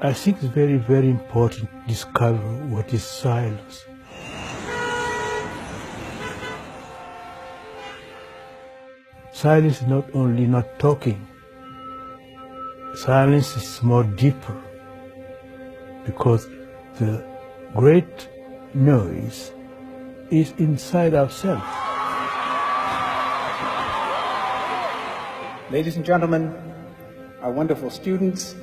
I think it's very, very important to discover what is silence. Silence is not only not talking. Silence is more deeper, because the great noise is inside ourselves. Ladies and gentlemen, our wonderful students,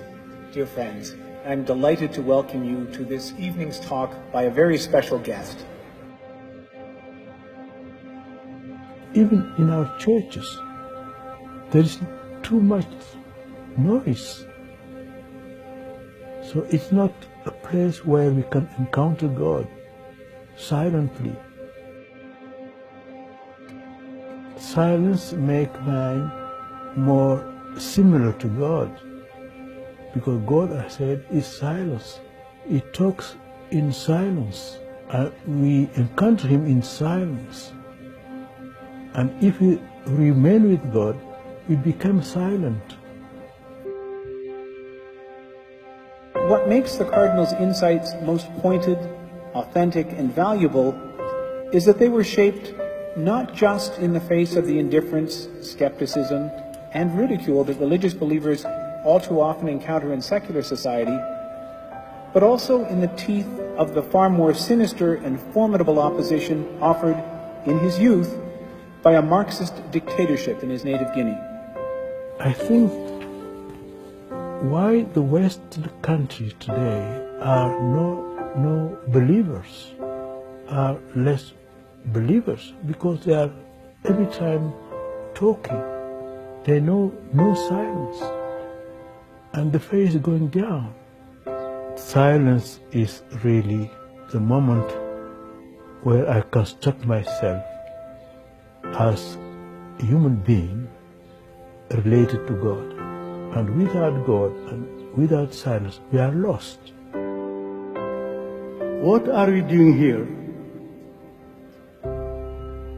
dear friends, I'm delighted to welcome you to this evening's talk by a very special guest. Even in our churches, there is too much noise. So it's not a place where we can encounter God silently. Silence makes man more similar to God, because God, I said, is silence. He talks in silence, and we encounter him in silence. And if we remain with God, we become silent. What makes the Cardinal's insights most pointed, authentic, and valuable is that they were shaped not just in the face of the indifference, skepticism, and ridicule that religious believers all too often encounter in secular society, but also in the teeth of the far more sinister and formidable opposition offered in his youth by a Marxist dictatorship in his native Guinea. I think why the Western countries today are no believers, are less believers, because they are every time talking. They know no silence, and the face is going down. Silence is really the moment where I construct myself as a human being related to God. And without God and without silence, we are lost. What are we doing here?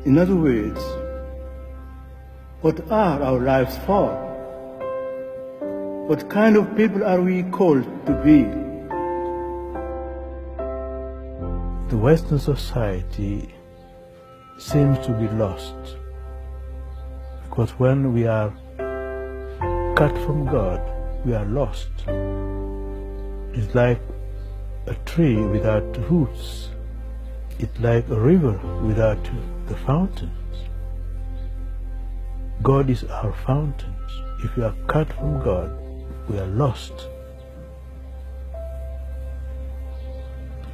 In other words, what are our lives for? What kind of people are we called to be? The Western society seems to be lost, because when we are cut from God, we are lost. It's like a tree without roots. It's like a river without the fountains. God is our fountains. If we are cut from God, we are lost.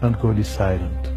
And God is silent.